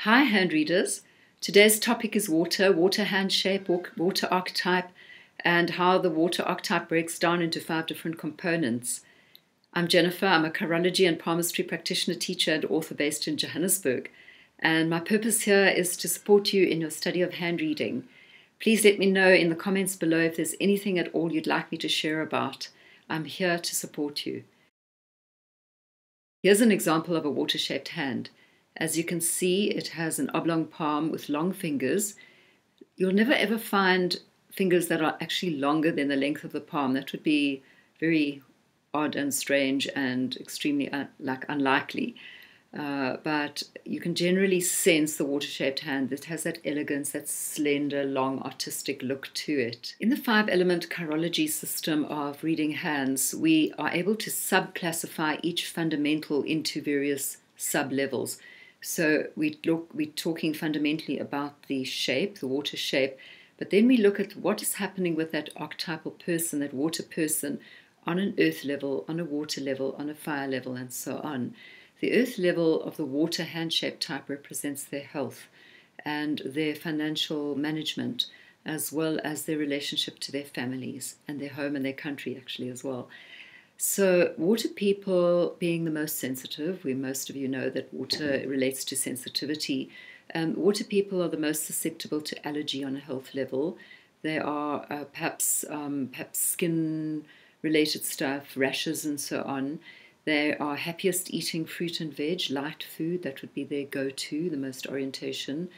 Hi, hand readers. Today's topic is water, water hand shape, water archetype, and how the water archetype breaks down into 5 different components. I'm Jennifer. I'm a chirology and palmistry practitioner, teacher, and author based in Johannesburg. And my purpose here is to support you in your study of hand reading. Please let me know in the comments below if there's anything at all you'd like me to share about. I'm here to support you. Here's an example of a water-shaped hand. As you can see, it has an oblong palm with long fingers. You'll never ever find fingers that are actually longer than the length of the palm. That would be very odd and strange and extremely unlikely. But you can generally sense the water-shaped hand that has that elegance, that slender, long, artistic look to it. In the 5-element chirology system of reading hands, we are able to subclassify each fundamental into various sub-levels. So we're talking fundamentally about the shape, the water shape, but then we look at what is happening with that archetypal person, that water person, on an earth level, on a water level, on a fire level, and so on. The earth level of the water hand-shaped type represents their health and their financial management, as well as their relationship to their families and their home and their country actually as well. So water people being the most sensitive, most of you know that water relates to sensitivity. Water people are the most susceptible to allergy on a health level. They are perhaps skin-related stuff, rashes and so on. They are happiest eating fruit and veg, light food, that would be their go-to, the most orientation.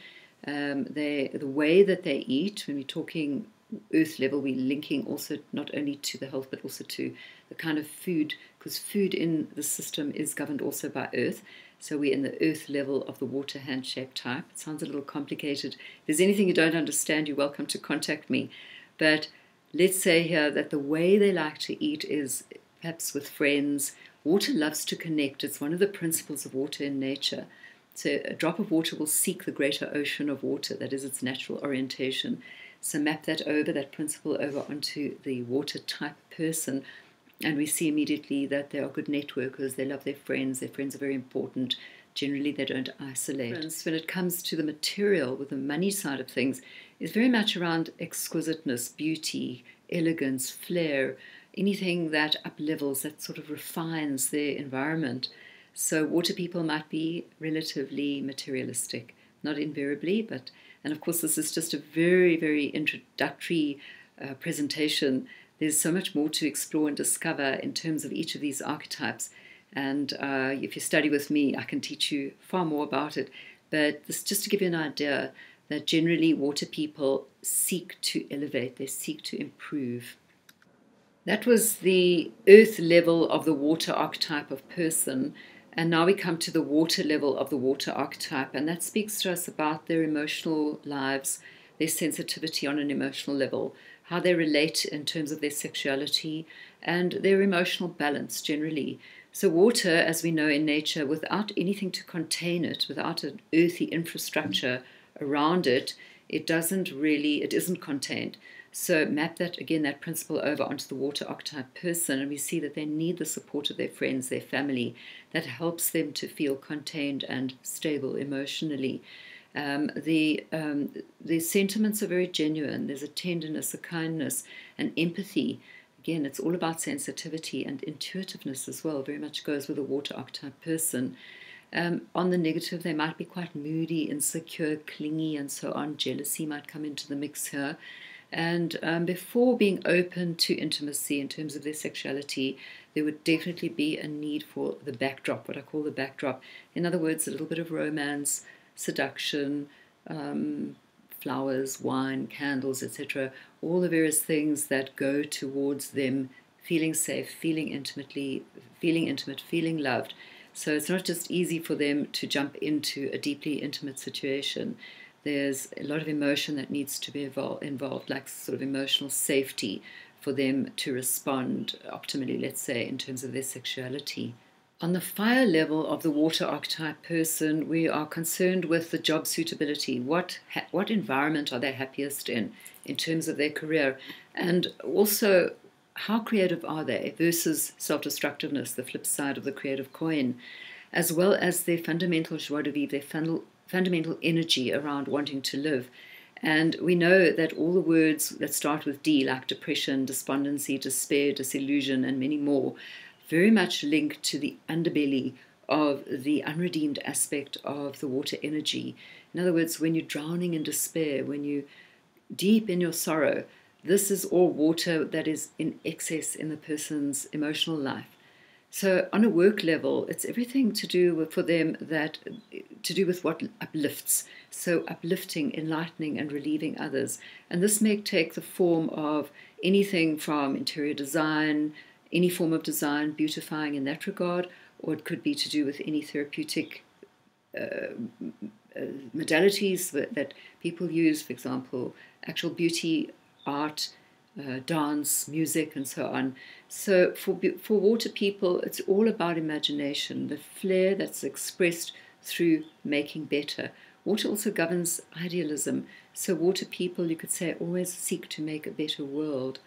The way that they eat, when we're talking earth level, we're linking also not only to the health but also to the kind of food, because food in the system is governed also by earth. So we're in the earth level of the water hand-shaped type. It sounds a little complicated. If there's anything you don't understand, you're welcome to contact me. But let's say here that the way they like to eat is perhaps with friends. Water loves to connect. It's one of the principles of water in nature. So a drop of water will seek the greater ocean of water. That is its natural orientation. So map that principle over onto the water type person, and we see immediately that they are good networkers. They love their friends. Their friends are very important. Generally, they don't isolate. When it comes to the material, with the money side of things, is very much around exquisiteness, beauty, elegance, flair, anything that up-levels, that sort of refines their environment. So water people might be relatively materialistic, not invariably, but, and of course this is just a very, very introductory presentation. There's so much more to explore and discover in terms of each of these archetypes. And if you study with me, I can teach you far more about it. But this just to give you an idea that generally water people seek to elevate, they seek to improve. That was the earth level of the water archetype of person. And now we come to the water level of the water archetype. And that speaks to us about their emotional lives, their sensitivity on an emotional level, how they relate in terms of their sexuality and their emotional balance generally. So water, as we know in nature, without anything to contain it, without an earthy infrastructure around it, it isn't contained. So map that principle over onto the water archetype person, and we see that they need the support of their friends, their family, that helps them to feel contained and stable emotionally. The sentiments are very genuine. There's a tenderness, a kindness, an empathy. Again, it's all about sensitivity and intuitiveness as well, very much goes with a water archetype person. On the negative, they might be quite moody, insecure, clingy, and so on. Jealousy might come into the mix here. And before being open to intimacy in terms of their sexuality, there would definitely be a need for the backdrop, what I call the backdrop. In other words, a little bit of romance, seduction, flowers, wine, candles, etc. All the various things that go towards them feeling safe, feeling intimate, feeling loved. So it's not just easy for them to jump into a deeply intimate situation. There's a lot of emotion that needs to be involved, like sort of emotional safety for them to respond optimally, let's say, in terms of their sexuality. On the fire level of the water archetype person, we are concerned with the job suitability. What environment are they happiest in terms of their career? And also, how creative are they versus self-destructiveness, the flip side of the creative coin, as well as their fundamental joie de vivre, their fundamental energy around wanting to live. And we know that all the words that start with D, like depression, despondency, despair, disillusion, and many more, very much linked to the underbelly of the unredeemed aspect of the water energy. In other words, when you're drowning in despair, when you're deep in your sorrow, this is all water that is in excess in the person's emotional life. So on a work level, it's everything to do with, for them, that to do with what uplifts. So uplifting, enlightening, and relieving others. And this may take the form of anything from interior design, any form of design, beautifying in that regard, or it could be to do with any therapeutic modalities that people use, for example, actual beauty, art, dance, music, and so on. So for water people, it's all about imagination, the flair that's expressed through making better. Water also governs idealism. So water people, you could say, always seek to make a better world.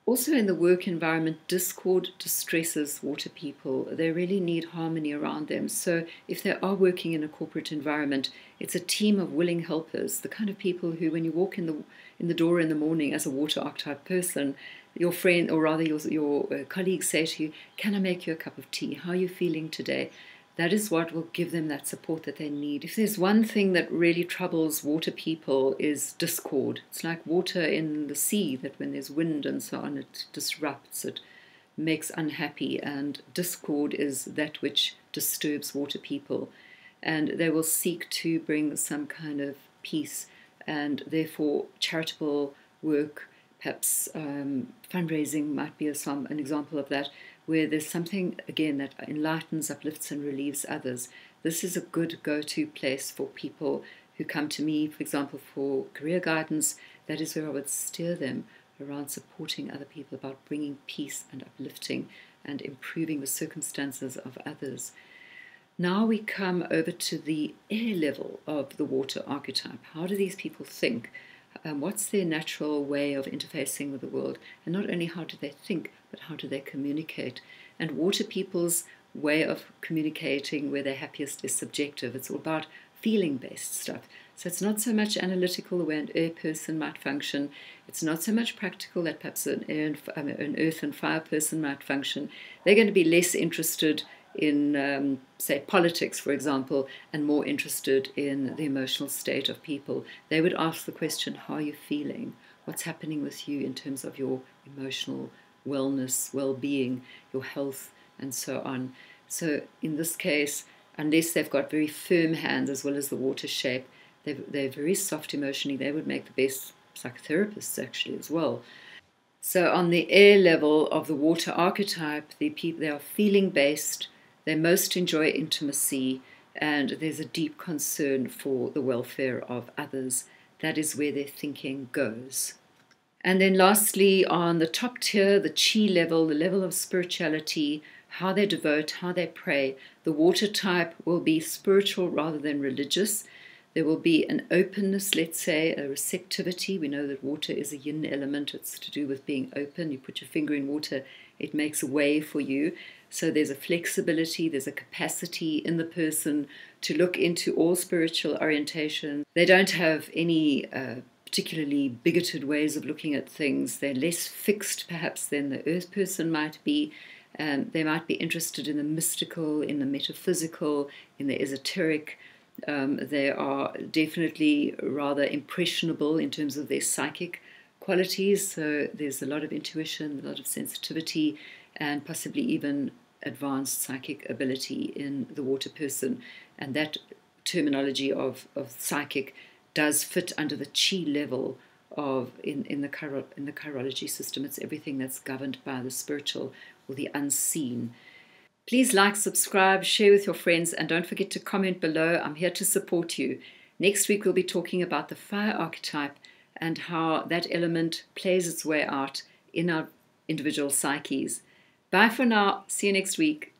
Also in the work environment, discord distresses water people. They really need harmony around them. So if they are working in a corporate environment, it's a team of willing helpers, the kind of people who, when you walk in the door in the morning as a water archetype person, your friend, or rather your colleagues say to you, "Can I make you a cup of tea? How are you feeling today?" That is what will give them that support that they need. If there's one thing that really troubles water people is discord. It's like water in the sea, that when there's wind and so on, it disrupts, it makes unhappy, and discord is that which disturbs water people. And they will seek to bring some kind of peace, and therefore charitable work, perhaps fundraising might be an example of that, where there's something, again, that enlightens, uplifts, and relieves others. This is a good go-to place for people who come to me, for example, for career guidance. That is where I would steer them around supporting other people, about bringing peace and uplifting and improving the circumstances of others. Now we come over to the air level of the water archetype. How do these people think? What's their natural way of interfacing with the world? And not only how do they think, but how do they communicate? And water people's way of communicating where they're happiest is subjective. It's all about feeling-based stuff. So it's not so much analytical the way an air person might function. It's not so much practical that perhaps an earth and fire person might function. They're going to be less interested in, say, politics, for example, and more interested in the emotional state of people. They would ask the question, how are you feeling? What's happening with you in terms of your emotional wellness, well-being, your health, and so on. So in this case, unless they've got very firm hands as well as the water shape, they're very soft emotionally. They would make the best psychotherapists actually as well. So on the air level of the water archetype, they are feeling-based. They most enjoy intimacy, and there's a deep concern for the welfare of others. That is where their thinking goes. And then lastly, on the top tier, the chi level, the level of spirituality, how they devote, how they pray, the water type will be spiritual rather than religious. There will be an openness, let's say, a receptivity. We know that water is a yin element. It's to do with being open. You put your finger in water, it makes a way for you. So there's a flexibility, there's a capacity in the person to look into all spiritual orientation. They don't have any particularly bigoted ways of looking at things. They're less fixed, perhaps, than the earth person might be. They might be interested in the mystical, in the metaphysical, in the esoteric. They are definitely rather impressionable in terms of their psychic qualities. So there's a lot of intuition, a lot of sensitivity, and possibly even advanced psychic ability in the water person. And that terminology of psychic does fit under the chi level of in the chirology system. It's everything that's governed by the spiritual or the unseen. Please like, subscribe, share with your friends, and don't forget to comment below. I'm here to support you. Next week we'll be talking about the fire archetype and how that element plays its way out in our individual psyches. Bye for now. See you next week.